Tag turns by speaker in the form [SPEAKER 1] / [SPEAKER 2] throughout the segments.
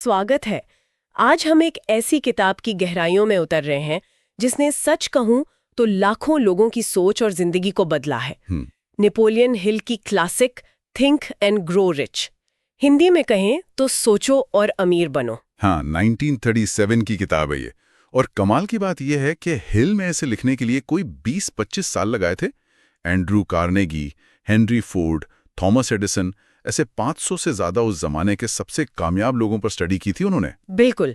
[SPEAKER 1] स्वागत है। आज हम एक ऐसी किताब की गहराइयों में उतर रहे हैं जिसने सच कहूं तो लाखों लोगों की सोच और जिंदगी को बदला है। नेपोलियन हिल की classic think and grow rich, Hindi में कहें तो सोचो और अमीर बनो।
[SPEAKER 2] हाँ, 1937 की किताब है ये। और कमाल की बात यह है कि हिल में इसे लिखने के लिए कोई 20-25 साल लगाए थे। Andrew Carnegie, Henry Ford, Thomas Edison, ऐसे 500 से ज्यादा उस जमाने के सबसे कामयाब लोगों पर स्टडी की थी उन्होंने।
[SPEAKER 1] बिल्कुल।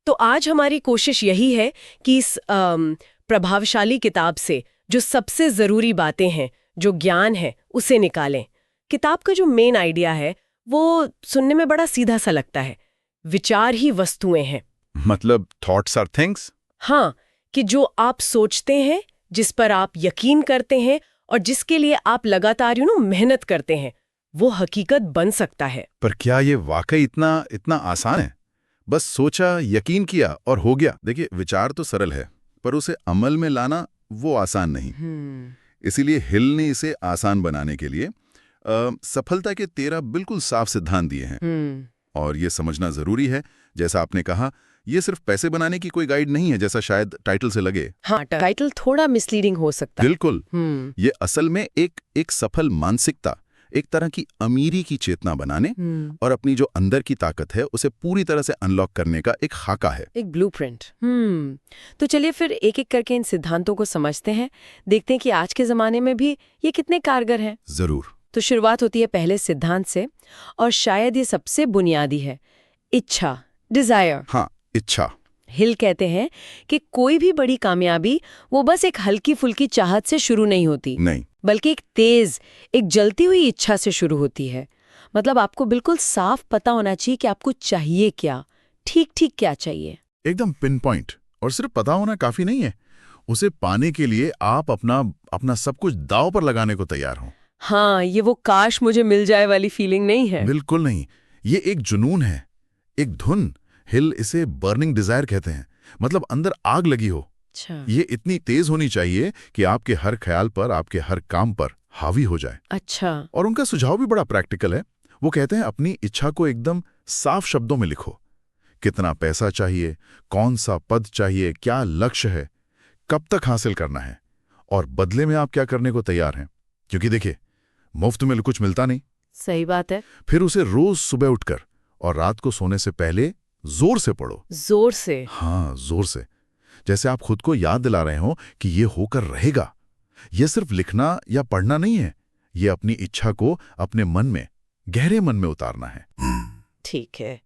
[SPEAKER 1] तो आज हमारी कोशिश यही है कि इस प्रभावशाली किताब से जो सबसे जरूरी बातें हैं, जो ज्ञान है, उसे निकालें। किताब का जो मेन आइडिया है वो सुनने में बड़ा सीधा सा लगता है। विचार ही वस्तुएं हैं।
[SPEAKER 2] मतलब थॉट्स आर थिंग्स।
[SPEAKER 1] हाँ, कि जो आप सोचते हैं, जिस पर आप यकीन करते हैं और जिसके लिए आप लगातार मेहनत करते हैं, वो हकीकत बन सकता है।
[SPEAKER 2] पर क्या ये वाकई इतना आसान है? बस सोचा, यकीन किया और हो गया। देखिए, विचार तो सरल है, पर उसे अमल में लाना वो आसान नहीं। इसीलिए हिल ने इसे आसान बनाने के लिए सफलता के 13 बिल्कुल साफ सिद्धांत दिए हैं। और ये समझना जरूरी है, जैसा आपने कहा, ये सिर्फ पैसे बनाने की कोई गाइड नहीं है, जैसा शायद टाइटल से लगे।
[SPEAKER 1] हाँ, टाइटल थोड़ा मिसलीडिंग हो सकता है।
[SPEAKER 2] बिल्कुल। ये असल में एक सफल मानसिकता, एक तरह की अमीरी की चेतना बनाने और अपनी जो अंदर की ताकत है उसे पूरी तरह से अनलॉक करने का एक खाका है,
[SPEAKER 1] एक ब्लूप्रिंट। तो चलिए फिर एक एक करके इन सिद्धांतों को समझते हैं, देखते हैं कि आज के जमाने में भी ये कितने कारगर हैं।
[SPEAKER 2] जरूर।
[SPEAKER 1] तो शुरुआत होती है पहले सिद्धांत से, और शायद ये सबसे बुनियादी है, इच्छा, डिजायर।
[SPEAKER 2] हाँ, इच्छा।
[SPEAKER 1] हिल कहते हैं कि कोई भी बड़ी कामयाबी वो बस एक हल्की फुल्की चाहत से शुरू नहीं होती,
[SPEAKER 2] नहीं,
[SPEAKER 1] बल्कि एक तेज, एक जलती हुई इच्छा से शुरू होती है। मतलब आपको बिल्कुल साफ पता होना चाहिए कि आपको चाहिए क्या, ठीक ठीक क्या चाहिए।
[SPEAKER 2] एकदम पिन पॉइंट। और सिर्फ पता होना काफी नहीं है, उसे पाने के लिए आप अपना सब कुछ दांव पर लगाने को तैयार हो।
[SPEAKER 1] हाँ, ये वो काश मुझे मिल जाए वाली फीलिंग नहीं है।
[SPEAKER 2] बिल्कुल नहीं, ये एक जुनून है, एक धुन। हिल इसे बर्निंग डिजायर कहते हैं, मतलब अंदर आग लगी हो।
[SPEAKER 1] अच्छा।
[SPEAKER 2] ये इतनी तेज होनी चाहिए कि आपके हर ख्याल पर, आपके हर काम पर हावी हो जाए।
[SPEAKER 1] अच्छा।
[SPEAKER 2] और उनका सुझाव भी बड़ा प्रैक्टिकल है। वो कहते हैं अपनी इच्छा को एकदम साफ शब्दों में लिखो। कितना पैसा चाहिए, कौन सा पद चाहिए, क्या लक्ष्य है, कब तक हासिल करना है, और बदले में आप क्या करने को तैयार हैं। क्योंकि देखिए, मुफ्त में कुछ मिलता नहीं।
[SPEAKER 1] सही बात है।
[SPEAKER 2] फिर उसे रोज सुबह उठकर और रात को सोने से पहले जोर से पढ़ो।
[SPEAKER 1] जोर से?
[SPEAKER 2] हाँ, जोर से, जैसे आप खुद को याद दिला रहे हो कि ये होकर रहेगा। ये सिर्फ लिखना या पढ़ना नहीं है, ये अपनी इच्छा को अपने मन में, गहरे मन में उतारना है।
[SPEAKER 1] ठीक है,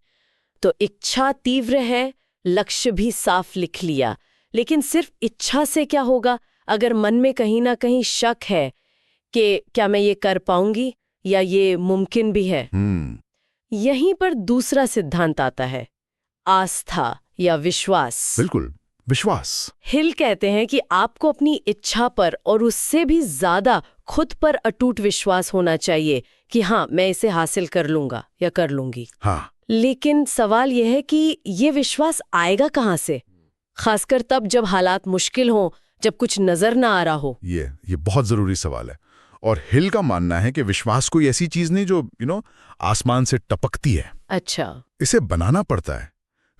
[SPEAKER 1] तो इच्छा तीव्र है, लक्ष्य भी साफ लिख लिया, लेकिन सिर्फ इच्छा से क्या होगा अगर मन में कहीं ना कहीं शक है कि क्या मैं ये कर पाऊंगी या ये मुमकिन भी है। यहीं पर दूसरा सिद्धांत आता है, आस्था या विश्वास।
[SPEAKER 2] बिल्कुल, विश्वास।
[SPEAKER 1] हिल कहते हैं कि आपको अपनी इच्छा पर और उससे भी ज्यादा खुद पर अटूट विश्वास होना चाहिए कि हाँ, मैं इसे हासिल कर लूंगा या कर लूंगी।
[SPEAKER 2] हाँ।
[SPEAKER 1] लेकिन सवाल यह है कि ये विश्वास आएगा कहाँ से, खासकर तब जब हालात मुश्किल हों, जब कुछ नजर ना आ रहा हो।
[SPEAKER 2] ये बहुत जरूरी सवाल है। और हिल का मानना है कि विश्वास कोई ऐसी चीज नहीं जो आसमान से टपकती है।
[SPEAKER 1] अच्छा।
[SPEAKER 2] इसे बनाना पड़ता है,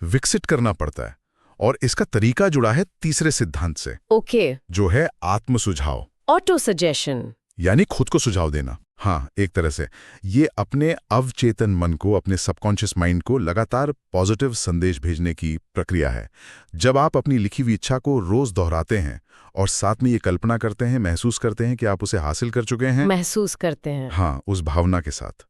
[SPEAKER 2] विकसित करना पड़ता है, और इसका तरीका जुड़ा है तीसरे सिद्धांत से।
[SPEAKER 1] ओके।
[SPEAKER 2] जो है आत्म सुझाव,
[SPEAKER 1] ऑटो सजेशन,
[SPEAKER 2] यानी खुद को सुझाव देना। हाँ, एक तरह से ये अपने अवचेतन मन को, अपने सबकॉन्शियस माइंड को लगातार पॉजिटिव संदेश भेजने की प्रक्रिया है। जब आप अपनी लिखी हुई इच्छा को रोज दोहराते हैं और साथ में ये कल्पना करते हैं, महसूस करते हैं कि आप उसे हासिल कर चुके हैं,
[SPEAKER 1] महसूस करते हैं,
[SPEAKER 2] हाँ, उस भावना के साथ,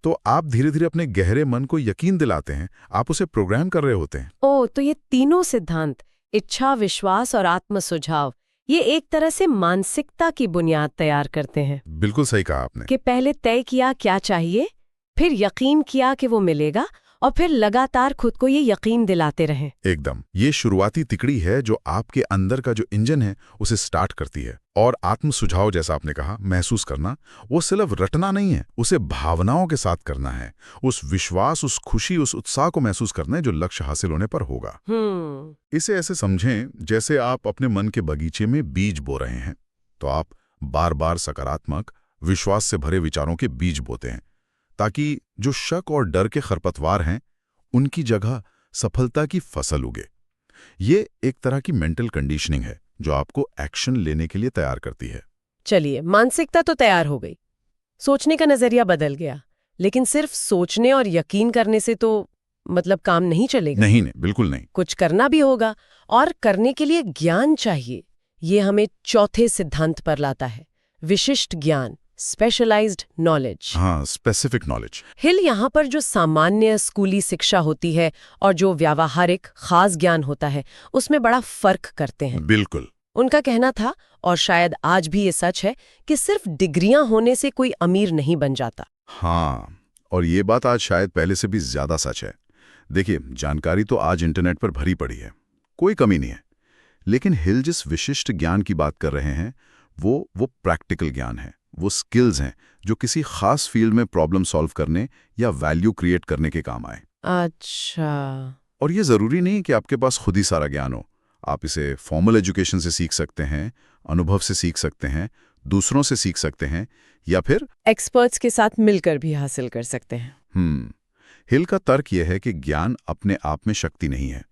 [SPEAKER 2] तो आप धीरे धीरे अपने गहरे मन को यकीन दिलाते हैं, आप उसे प्रोग्राम कर रहे होते हैं।
[SPEAKER 1] ओ, तो ये तीनों सिद्धांत, इच्छा, विश्वास और आत्म सुझाव, ये एक तरह से मानसिकता की बुनियाद तैयार करते हैं।
[SPEAKER 2] बिल्कुल सही कहा आपने।
[SPEAKER 1] कि पहले तय किया क्या चाहिए, फिर यकीन किया कि वो मिलेगा, और फिर लगातार खुद को ये यकीन दिलाते रहें।
[SPEAKER 2] एकदम, ये शुरुआती तिकड़ी है जो आपके अंदर का जो इंजन है उसे स्टार्ट करती है। और आत्म सुझाव, जैसा आपने कहा, महसूस करना, वो सिर्फ रटना नहीं है, उसे भावनाओं के साथ करना है। उस विश्वास, उस खुशी, उस उत्साह को महसूस करना है जो लक्ष्य हासिल होने पर होगा। इसे ऐसे समझें जैसे आप अपने मन के बगीचे में बीज बो रहे हैं। तो आप बार बार सकारात्मक, विश्वास से भरे विचारों के बीज बोते हैं, ताकि जो शक और डर के खरपतवार हैं उनकी जगह सफलता की फसल उगे। ये एक तरह की मेंटल कंडीशनिंग है जो आपको एक्शन लेने के लिए तैयार करती है।
[SPEAKER 1] चलिए, मानसिकता तो तैयार हो गई, सोचने का नजरिया बदल गया, लेकिन सिर्फ सोचने और यकीन करने से तो मतलब काम नहीं चलेगा।
[SPEAKER 2] नहीं नहीं, बिल्कुल नहीं।
[SPEAKER 1] कुछ करना भी होगा, और करने के लिए ज्ञान चाहिए। ये हमें चौथे सिद्धांत पर लाता है, विशिष्ट ज्ञान, स्पेशलाइज्ड नॉलेज।
[SPEAKER 2] हाँ, स्पेसिफिक नॉलेज।
[SPEAKER 1] हिल यहाँ पर जो सामान्य स्कूली शिक्षा होती है और जो व्यावहारिक खास ज्ञान होता है, उसमें बड़ा फर्क करते हैं।
[SPEAKER 2] बिल्कुल।
[SPEAKER 1] उनका कहना था, और शायद आज भी ये सच है, कि सिर्फ डिग्रियां होने से कोई अमीर नहीं बन जाता।
[SPEAKER 2] हाँ, और ये बात आज शायद पहले से भी ज्यादा सच है। देखिए, जानकारी तो आज इंटरनेट पर भरी पड़ी है, कोई कमी नहीं है। लेकिन हिल जिस विशिष्ट ज्ञान की बात कर रहे हैं, वो प्रैक्टिकल ज्ञान है, वो स्किल्स हैं जो किसी खास फील्ड में प्रॉब्लम सॉल्व करने या वैल्यू क्रिएट करने के काम आए।
[SPEAKER 1] अच्छा।
[SPEAKER 2] और ये जरूरी नहीं कि आपके पास खुद ही सारा ज्ञान हो। आप इसे फॉर्मल एजुकेशन से सीख सकते हैं, अनुभव से सीख सकते हैं, दूसरों से सीख सकते हैं, या फिर
[SPEAKER 1] एक्सपर्ट्स के साथ मिलकर भी हासिल कर सकते हैं।
[SPEAKER 2] हिल का तर्क यह है कि ज्ञान अपने आप में शक्ति नहीं है।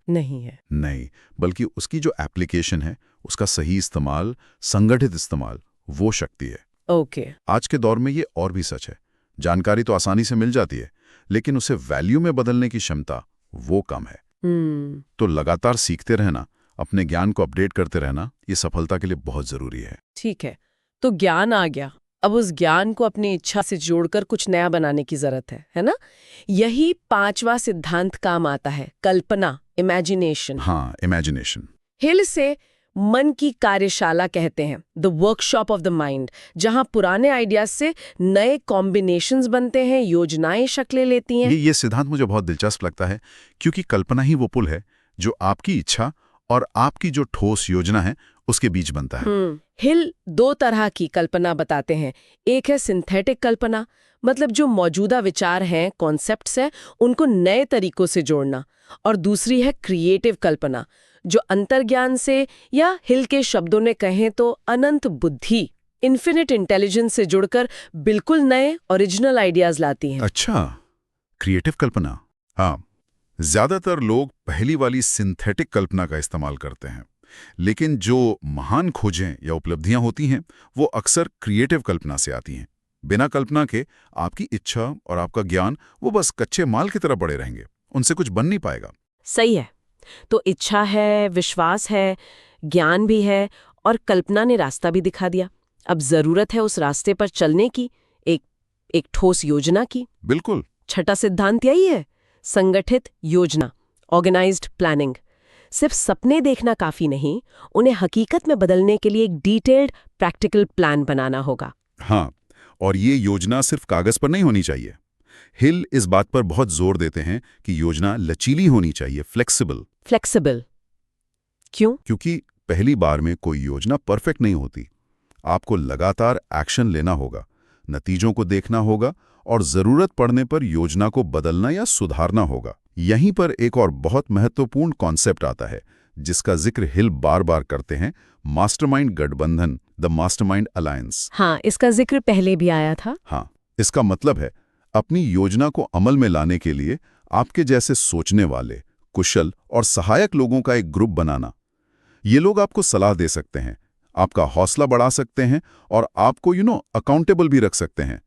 [SPEAKER 2] नहीं, बल्कि उसकी जो एप्लीकेशन है, उसका सही इस्तेमाल, संगठित इस्तेमाल, वो शक्ति है।
[SPEAKER 1] ओके।
[SPEAKER 2] आज के दौर में ये और भी सच है। जानकारी तो आसानी से मिल जाती है, लेकिन उसे वैल्यू में बदलने की क्षमता वो कम है। तो लगातार सीखते रहना, अपने ज्ञान को अपडेट करते रहना, ये सफलता के लिए बहुत जरूरी है।
[SPEAKER 1] ठीक है, तो ज्ञान आ गया, अब उस ज्ञान को अपनी इच्छा से जोड़कर कुछ नया बनाने की जरूरत है ना? यही पांचवा सिद्धांत काम आता है, कल्पना, इमेजिनेशन।
[SPEAKER 2] हाँ, इमेजिनेशन।
[SPEAKER 1] हिल से मन की कार्यशाला कहते हैं, the workshop of the mind, जहां पुराने आइडियाज से नए कॉम्बिनेशंस बनते हैं, योजनाएं शक्लें लेती हैं।
[SPEAKER 2] ये सिद्धांत मुझे बहुत दिलचस्प लगता है, क्योंकि कल्पना ही वो पुल है जो आपकी इच्छा और आपकी जो ठोस योजना है उसके बीच बनता है।
[SPEAKER 1] हिल दो तरह की कल्पना बताते हैं। एक है सिंथेटिक कल्पना, मतलब जो मौजूदा विचार हैं, कॉन्सेप्ट्स हैं, उनको नए तरीकों से जोड़ना। और दूसरी है क्रिएटिव कल्पना, जो अंतर्ज्ञान से, या हिल के शब्दों ने कहें तो अनंत बुद्धि, इन्फिनिट इंटेलिजेंस से जुड़कर बिल्कुल नए ओरिजिनल आइडियाज लाती हैं।
[SPEAKER 2] अच्छा, क्रिएटिव कल्पना। हाँ, ज्यादातर लोग पहली वाली सिंथेटिक कल्पना का इस्तेमाल करते हैं, लेकिन जो महान खोजें या उपलब्धियां होती हैं वो अक्सर क्रिएटिव कल्पना से आती हैं। बिना कल्पना के आपकी इच्छा और आपका ज्ञान वो बस कच्चे माल की तरह पड़े रहेंगे, उनसे कुछ बन नहीं पाएगा।
[SPEAKER 1] सही है। तो इच्छा है, विश्वास है, ज्ञान भी है, और कल्पना ने रास्ता भी दिखा दिया। अब जरूरत है उस रास्ते पर चलने की, एक ठोस योजना की।
[SPEAKER 2] बिल्कुल।
[SPEAKER 1] छठा सिद्धांत यही है, संगठित योजना, ऑर्गेनाइज्ड प्लानिंग। सिर्फ सपने देखना काफी नहीं, उन्हें हकीकत में बदलने के लिए एक डिटेल्ड प्रैक्टिकल प्लान बनाना होगा।
[SPEAKER 2] हाँ, और ये योजना सिर्फ कागज पर नहीं होनी चाहिए। हिल इस बात पर बहुत जोर देते हैं कि योजना लचीली होनी चाहिए, फ्लेक्सिबल।
[SPEAKER 1] क्यों?
[SPEAKER 2] क्योंकि पहली बार में कोई योजना परफेक्ट नहीं होती। आपको लगातार एक्शन लेना होगा, नतीजों को देखना होगा, और जरूरत पड़ने पर योजना को बदलना या सुधारना होगा। यहीं पर एक और बहुत महत्वपूर्ण कॉन्सेप्ट आता है जिसका जिक्र हिल बार बार करते हैं, मास्टरमाइंड गठबंधन, द मास्टरमाइंड अलायंस।
[SPEAKER 1] हाँ, इसका जिक्र पहले भी आया था।
[SPEAKER 2] हाँ, इसका मतलब है अपनी योजना को अमल में लाने के लिए आपके जैसे सोचने वाले, कुशल और सहायक लोगों का एक ग्रुप बनाना। ये लोग आपको सलाह दे सकते हैं, आपका हौसला बढ़ा सकते हैं, और आपको अकाउंटेबल भी रख सकते हैं।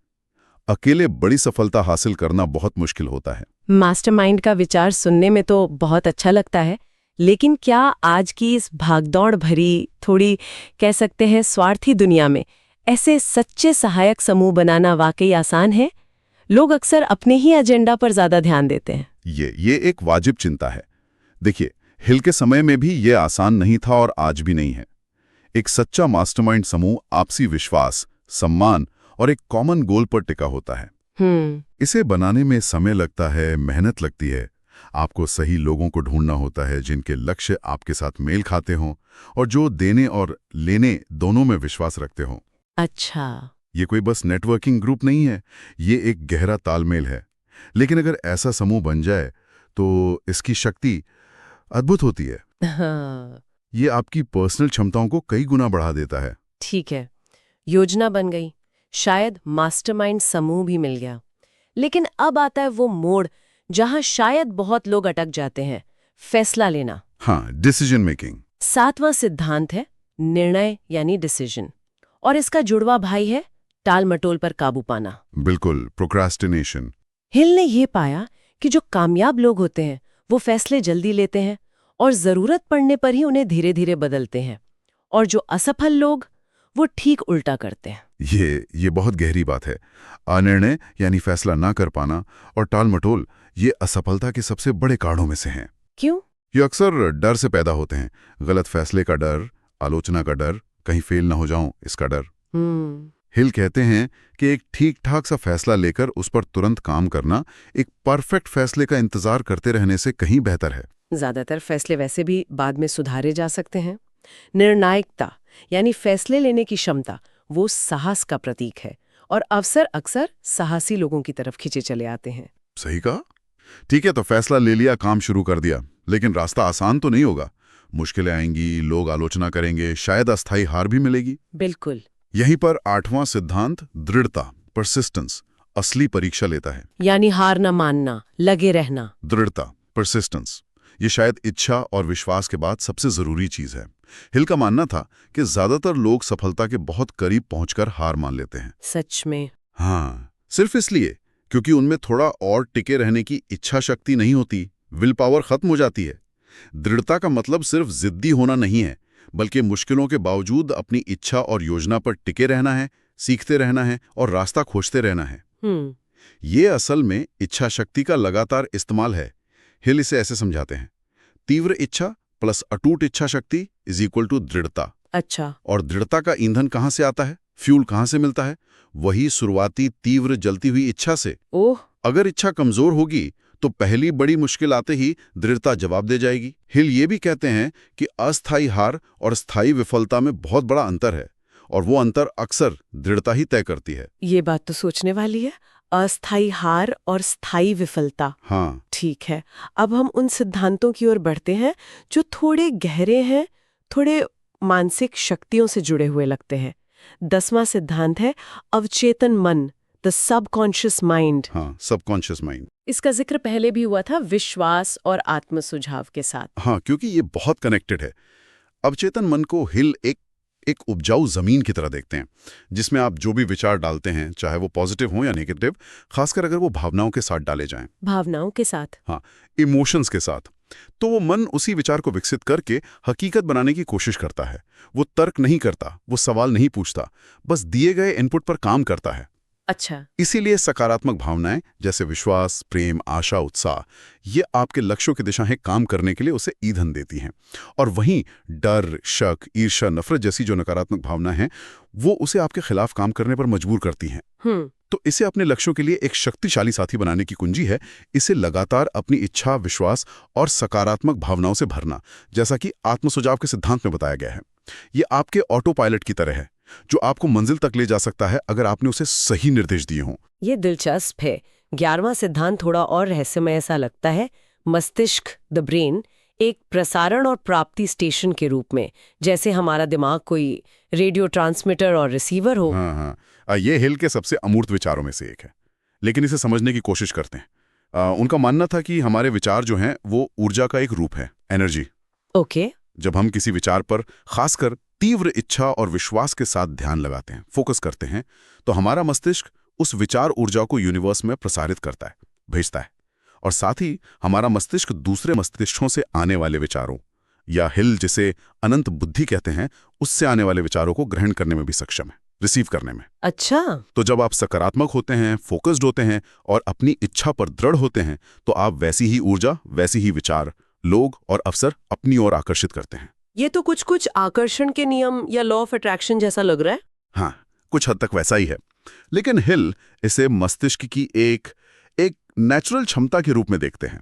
[SPEAKER 2] अकेले बड़ी सफलता हासिल करना बहुत मुश्किल होता है।
[SPEAKER 1] मास्टरमाइंड का विचार सुनने में तो बहुत अच्छा लगता है, लेकिन क्या आज की इस भागदौड़ भरी, थोड़ी कह सकते हैं स्वार्थी दुनिया में ऐसे सच्चे सहायक समूह बनाना वाकई आसान है? लोग अक्सर अपने ही एजेंडा पर ज्यादा ध्यान देते हैं।
[SPEAKER 2] ये एक वाजिब चिंता है। देखिए, हिल के समय में भी ये आसान नहीं था और आज भी नहीं है। एक सच्चा मास्टरमाइंड समूह आपसी विश्वास, सम्मान और एक कॉमन गोल पर टिका होता है। इसे बनाने में समय लगता है, मेहनत लगती है। आपको सही लोगों को ढूंढना होता है जिनके लक्ष्य आपके साथ मेल खाते हों और जो देने और लेने दोनों में विश्वास रखते हों।
[SPEAKER 1] अच्छा,
[SPEAKER 2] ये कोई बस नेटवर्किंग ग्रुप नहीं है, ये एक गहरा तालमेल है। लेकिन अगर ऐसा समूह बन जाए तो इसकी शक्ति अद्भुत होती है।
[SPEAKER 1] हाँ।
[SPEAKER 2] ये आपकी पर्सनल क्षमताओं को कई गुना बढ़ा देता है।
[SPEAKER 1] ठीक है, योजना बन गई, शायद मास्टरमाइंड समूह भी मिल गया, लेकिन अब आता है वो मोड़ जहां शायद बहुत लोग अटक जाते हैं, फैसला लेना।
[SPEAKER 2] हाँ, डिसीजन मेकिंग।
[SPEAKER 1] 7वां सिद्धांत है निर्णय यानी डिसीजन, और इसका जुड़वा भाई है टाल मटोल पर काबू पाना।
[SPEAKER 2] बिल्कुल, प्रोक्रास्टिनेशन।
[SPEAKER 1] हिल ने यह पाया कि जो कामयाब लोग होते हैं वो फैसले जल्दी लेते हैं और जरूरत पड़ने पर ही उन्हें धीरे धीरे बदलते हैं, और जो असफल लोग वो ठीक उल्टा करते हैं।
[SPEAKER 2] ये बहुत गहरी बात है। अनिर्णय यानी फैसला ना कर पाना और टाल मटोल ये असफलता के सबसे बड़े कारणों में से हैं।
[SPEAKER 1] क्यों?
[SPEAKER 2] ये अक्सर डर से पैदा होते हैं। गलत फैसले का डर, आलोचना का डर, कहीं फेल ना हो जाऊं इसका डर। हिल कहते हैं कि एक ठीक ठाक सा फैसला लेकर उस पर तुरंत काम करना एक परफेक्ट फैसले का इंतजार करते रहने से कहीं बेहतर है।
[SPEAKER 1] ज्यादातर फैसले वैसे भी बाद में सुधारे जा सकते हैं। निर्णायकता यानी फैसले लेने की क्षमता वो साहस का प्रतीक है, और अवसर अक्सर साहसी लोगों की तरफ खींचे चले आते हैं।
[SPEAKER 2] सही कहा। ठीक है, तो फैसला ले लिया, काम शुरू कर दिया, लेकिन रास्ता आसान तो नहीं होगा। मुश्किलें आएंगी, लोग आलोचना करेंगे, शायद अस्थायी हार भी मिलेगी।
[SPEAKER 1] बिल्कुल।
[SPEAKER 2] यहीं पर 8वां सिद्धांत दृढ़ता, परसिस्टेंस, असली परीक्षा लेता है।
[SPEAKER 1] यानी हार न मानना, लगे रहना।
[SPEAKER 2] दृढ़ता, परसिस्टेंस, ये शायद इच्छा और विश्वास के बाद सबसे जरूरी चीज है। हिल का मानना था कि ज्यादातर लोग सफलता के बहुत करीब पहुंचकर हार मान लेते हैं।
[SPEAKER 1] सच में?
[SPEAKER 2] हाँ, सिर्फ इसलिए क्योंकि उनमें थोड़ा और टिके रहने की इच्छा शक्ति नहीं होती, विल पावर खत्म हो जाती है। दृढ़ता का मतलब सिर्फ जिद्दी होना नहीं है, बल्कि मुश्किलों के बावजूद अपनी इच्छा और योजना पर टिके रहना है, सीखते रहना है और रास्ता खोजते रहना है। ये असल में इच्छा शक्ति का लगातार इस्तेमाल है। हिल इसे ऐसे समझाते हैं, तीव्र इच्छा प्लस अटूट इच्छा शक्ति इज इक्वल टू दृढ़ता।
[SPEAKER 1] अच्छा।
[SPEAKER 2] और दृढ़ता का ईंधन कहां से आता है, फ्यूल कहां से मिलता है? वही शुरुआती तीव्र जलती हुई इच्छा से।
[SPEAKER 1] ओह।
[SPEAKER 2] अगर इच्छा कमजोर होगी तो पहली बड़ी मुश्किल आते ही दृढ़ता जवाब दे जाएगी। हिल ये भी कहते हैं कि अस्थायी हार और स्थायी विफलता में बहुत बड़ा अंतर है, और वो अंतर अक्सर दृढ़ता ही तय करती है।
[SPEAKER 1] ये बात तो सोचने वाली है। अस्थायी हार और स्थायी विफलता।
[SPEAKER 2] हाँ,
[SPEAKER 1] ठीक है, अब हम उन सिद्धांतों की ओर बढ़ते हैं जो थोड़े गहरे हैं, थोड़े मानसिक शक्तियों से जुड़े हुए लगते हैं। 10वां सिद्धांत है अवचेतन मन, द सबकॉन्शियस माइंड।
[SPEAKER 2] हाँ, सबकॉन्शियस माइंड।
[SPEAKER 1] इसका जिक्र पहले भी हुआ था विश्वास और आत्म सुझाव के साथ।
[SPEAKER 2] हाँ, क्योंकि ये बहुत कनेक्टेड है। अवचेतन मन को हिल एक उपजाऊ जमीन की तरह देखते हैं, जिसमें आप जो भी विचार डालते हैं, चाहे वो पॉजिटिव हो या नेगेटिव, खासकर अगर वो भावनाओं के साथ डाले जाएं।
[SPEAKER 1] भावनाओं के साथ?
[SPEAKER 2] हाँ, इमोशंस के साथ। तो वो मन उसी विचार को विकसित करके हकीकत बनाने की कोशिश करता है। वो तर्क नहीं करता, वो सवाल नहीं पूछता, बस दिए गए इनपुट पर काम करता है।
[SPEAKER 1] अच्छा।
[SPEAKER 2] इसीलिए सकारात्मक भावनाएं जैसे विश्वास, प्रेम, आशा, उत्साह, ये आपके लक्ष्यों की दिशा में काम करने के लिए उसे ईंधन देती हैं। और वहीं डर, शक, ईर्ष्या, नफरत जैसी जो नकारात्मक भावना है, वो उसे आपके खिलाफ काम करने पर मजबूर करती हैं। तो इसे अपने लक्ष्यों के लिए एक शक्तिशाली साथी बनाने की कुंजी है इसे लगातार अपनी इच्छा, विश्वास और सकारात्मक भावनाओं से भरना, जैसा कि आत्मसुझाव के सिद्धांत में बताया गया है। ये आपके ऑटो पायलट की तरह है, जो आपको मंजिल तक ले जा सकता है अगर आपने उसे सही निर्देश दिए हों।
[SPEAKER 1] ये दिलचस्प है। 11वां सिद्धांत थोड़ा और रहस्यमय ऐसा लगता है। मस्तिष्क, द ब्रेन, एक प्रसारण और प्राप्ति स्टेशन के रूप में, जैसे हमारा दिमाग कोई रेडियो ट्रांसमीटर और रिसीवर हो।
[SPEAKER 2] हाँ, ये हिल के सबसे अमूर्त विचारों में से एक है, लेकिन इसे समझने की कोशिश करते हैं। उनका मानना था कि हमारे विचार जो हैं वो ऊर्जा का एक रूप है, एनर्जी।
[SPEAKER 1] ओके।
[SPEAKER 2] जब हम किसी विचार पर खासकर तीव्र इच्छा और विश्वास के साथ ध्यान लगाते हैं, फोकस करते हैं, तो हमारा मस्तिष्क उस विचार ऊर्जा को यूनिवर्स में प्रसारित करता है, भेजता है। और साथ ही हमारा मस्तिष्क दूसरे मस्तिष्कों से आने वाले विचारों, या हिल जिसे अनंत बुद्धि कहते हैं, उससे आने वाले विचारों को ग्रहण करने में भी सक्षम है, रिसीव करने में।
[SPEAKER 1] अच्छा।
[SPEAKER 2] तो जब आप सकारात्मक होते हैं, फोकस्ड होते हैं और अपनी इच्छा पर दृढ़ होते हैं, तो आप वैसी ही ऊर्जा, वैसी ही विचार, लोग और अवसर अपनी ओर आकर्षित करते हैं।
[SPEAKER 1] ये तो कुछ आकर्षण के नियम या लॉ ऑफ अट्रैक्शन जैसा लग रहा है।
[SPEAKER 2] हाँ, कुछ हद तक वैसा ही है, लेकिन हिल इसे मस्तिष्क की एक नेचुरल क्षमता के रूप में देखते हैं,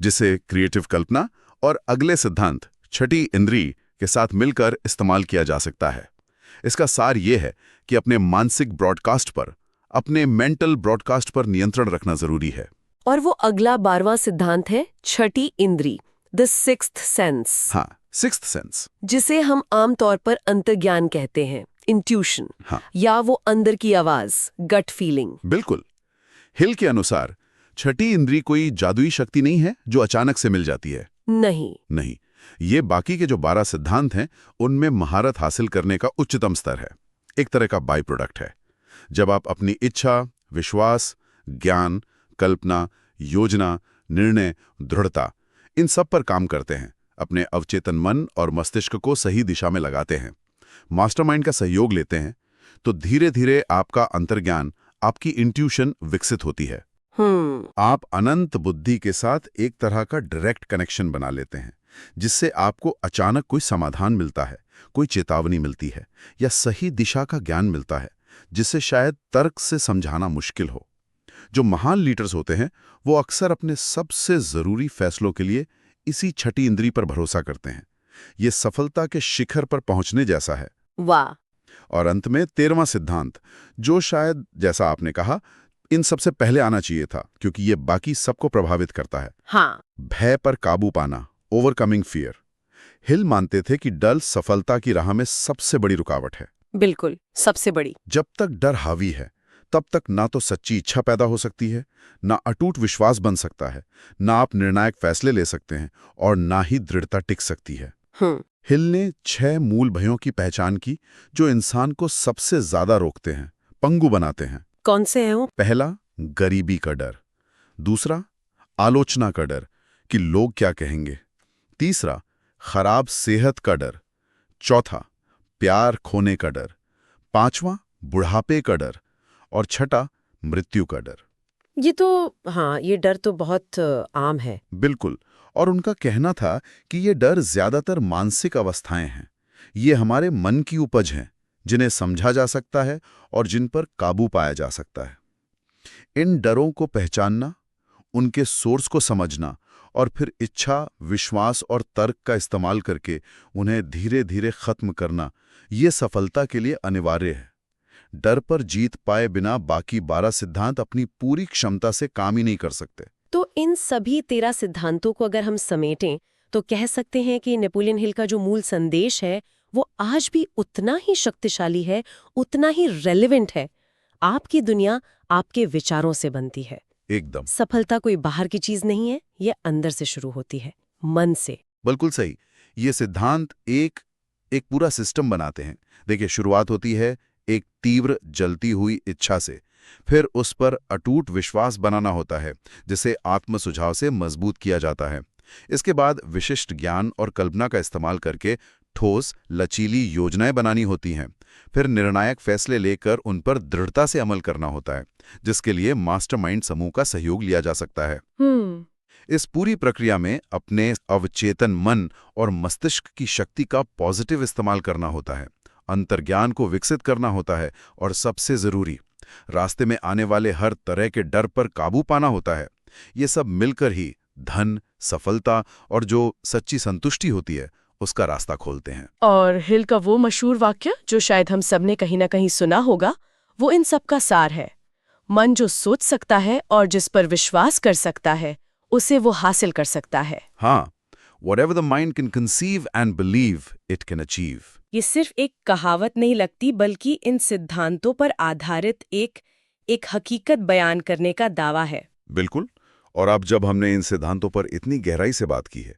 [SPEAKER 2] जिसे क्रिएटिव कल्पना और अगले सिद्धांत छठी इंद्री के साथ मिलकर इस्तेमाल किया जा सकता है। इसका सार ये है कि अपने मानसिक ब्रॉडकास्ट पर, अपने मेंटल ब्रॉडकास्ट पर नियंत्रण रखना जरूरी है।
[SPEAKER 1] और वो अगला 12वां सिद्धांत है छठी इंद्री, द सिक्स्थ सेंस।
[SPEAKER 2] हाँ, सिक्स्थ सेंस,
[SPEAKER 1] जिसे हम आमतौर पर अंतर्ज्ञान कहते हैं, इंट्यूशन।
[SPEAKER 2] हाँ,
[SPEAKER 1] या वो अंदर की आवाज, गट फीलिंग।
[SPEAKER 2] बिल्कुल। हिल के अनुसार छठी इंद्री कोई जादुई शक्ति नहीं है जो अचानक से मिल जाती है।
[SPEAKER 1] नहीं।
[SPEAKER 2] ये बाकी के जो 12 सिद्धांत हैं उनमें महारत हासिल करने का उच्चतम स्तर है, एक तरह का बाई प्रोडक्ट है। जब आप अपनी इच्छा, विश्वास, ज्ञान, कल्पना, योजना, निर्णय, दृढ़ता, इन सब पर काम करते हैं, अपने अवचेतन मन और मस्तिष्क को सही दिशा में लगाते हैं, मास्टरमाइंड का सहयोग लेते हैं, तो धीरे धीरे आपका अंतर्ज्ञान, आपकी इंट्यूशन विकसित होती है। आप अनंत बुद्धि के साथ एक तरह का डायरेक्ट कनेक्शन बना लेते हैं, जिससे आपको अचानक कोई समाधान मिलता है, कोई चेतावनी मिलती है या सही दिशा का ज्ञान मिलता है, जिसे शायद तर्क से समझाना मुश्किल हो। जो महान लीडर्स होते हैं वो अक्सर अपने सबसे जरूरी फैसलों के लिए इसी छठी इंद्री पर भरोसा करते हैं। ये सफलता के शिखर पर पहुंचने जैसा है।
[SPEAKER 1] वाह।
[SPEAKER 2] और अंत में 13वां सिद्धांत, जो शायद जैसा आपने कहा इन सबसे पहले आना चाहिए था, क्योंकि ये बाकी सबको प्रभावित करता है।
[SPEAKER 1] हाँ।
[SPEAKER 2] भय पर काबू पाना, ओवरकमिंग फियर। हिल मानते थे कि डर सफलता की राह में सबसे बड़ी रुकावट है।
[SPEAKER 1] बिल्कुल, सबसे बड़ी।
[SPEAKER 2] जब तक डर हावी है तब तक ना तो सच्ची इच्छा पैदा हो सकती है, ना अटूट विश्वास बन सकता है, ना आप निर्णायक फैसले ले सकते हैं और ना ही दृढ़ता टिक सकती है। हिल ने 6 मूल भयों की पहचान की जो इंसान को सबसे ज्यादा रोकते हैं, पंगु बनाते हैं।
[SPEAKER 1] कौन से हैं वो?
[SPEAKER 2] पहला, गरीबी का डर। दूसरा, आलोचना का डर कि लोग क्या कहेंगे। तीसरा, खराब सेहत का डर। चौथा, प्यार खोने का डर। पांचवा, बुढ़ापे का डर। और छठा, मृत्यु का डर।
[SPEAKER 1] ये डर तो बहुत आम है।
[SPEAKER 2] बिल्कुल। और उनका कहना था कि ये डर ज्यादातर मानसिक अवस्थाएं हैं। ये हमारे मन की उपज हैं, जिन्हें समझा जा सकता है और जिन पर काबू पाया जा सकता है। इन डरों को पहचानना, उनके सोर्स को समझना और फिर इच्छा, विश्वास और तर्क का इस्तेमाल करके उन्हें धीरे धीरे खत्म करना, ये सफलता के लिए अनिवार्य है। डर पर जीत पाए बिना बाकी 12 सिद्धांत अपनी पूरी क्षमता से काम ही नहीं कर सकते।
[SPEAKER 1] तो इन सभी 13 सिद्धांतों को अगर हम समेटें तो कह सकते हैं कि नेपोलियन हिल का जो मूल संदेश है वो आज भी उतना ही शक्तिशाली है, उतना ही रेलेवेंट है। आपकी दुनिया आपके विचारों से बनती है।
[SPEAKER 2] एकदम।
[SPEAKER 1] सफलता कोई बाहर की चीज नहीं है, ये अंदर से शुरू होती है, मन से।
[SPEAKER 2] बिल्कुल सही। ये सिद्धांत एक पूरा सिस्टम बनाते हैं। देखिए, शुरुआत होती है एक तीव्र जलती हुई इच्छा से, फिर उस पर अटूट विश्वास बनाना होता है, जिसे आत्म सुझाव से मजबूत किया जाता है। इसके बाद विशिष्ट ज्ञान और कल्पना का इस्तेमाल करके ठोस, लचीली योजनाएं बनानी होती हैं। फिर निर्णायक फैसले लेकर उन पर दृढ़ता से अमल करना होता है, जिसके लिए मास्टरमाइंड समूह का सहयोग लिया जा सकता है। इस पूरी प्रक्रिया में अपने अवचेतन मन और मस्तिष्क की शक्ति का पॉजिटिव इस्तेमाल करना होता है, अंतर्ज्ञान को विकसित करना होता है और सबसे जरूरी, रास्ते में आने वाले हर तरह के डर पर काबू पाना होता है। ये सब मिलकर ही धन, सफलता और जो सच्ची संतुष्टि होती है उसका रास्ता खोलते हैं।
[SPEAKER 1] और हिल का वो मशहूर वाक्य जो शायद हम सब ने कहीं ना कहीं सुना होगा, वो इन सब का सार है। मन जो सोच सकता है और जिस पर विश्वास कर सकता है उसे वो हासिल कर सकता है।
[SPEAKER 2] हाँ, whatever the mind can conceive and believe, it can achieve।
[SPEAKER 1] ये सिर्फ एक कहावत नहीं लगती, बल्कि इन सिद्धांतों पर आधारित एक हकीकत बयान करने का दावा है।
[SPEAKER 2] बिल्कुल। और अब जब हमने इन सिद्धांतों पर इतनी गहराई से बात की है,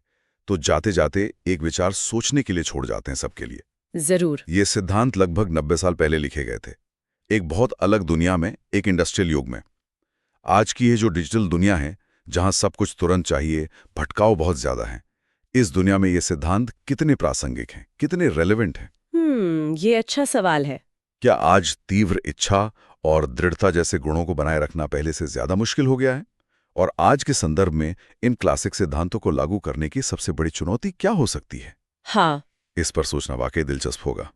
[SPEAKER 2] तो जाते जाते एक विचार सोचने के लिए छोड़ जाते हैं सबके लिए।
[SPEAKER 1] जरूर।
[SPEAKER 2] ये सिद्धांत लगभग 90 साल पहले लिखे गए थे, एक बहुत अलग दुनिया में, एक इंडस्ट्रियल युग में। आज की ये जो डिजिटल दुनिया है, जहां सब कुछ तुरंत चाहिए, भटकाव बहुत ज्यादा है, इस दुनिया में ये सिद्धांत कितने प्रासंगिक हैं, कितने रेलेवेंट हैं?
[SPEAKER 1] ये अच्छा सवाल है।
[SPEAKER 2] क्या आज तीव्र इच्छा और दृढ़ता जैसे गुणों को बनाए रखना पहले से ज्यादा मुश्किल हो गया है? और आज के संदर्भ में इन क्लासिक सिद्धांतों को लागू करने की सबसे बड़ी चुनौती क्या हो सकती है?
[SPEAKER 1] हाँ,
[SPEAKER 2] इस पर सोचना वाकई दिलचस्प होगा।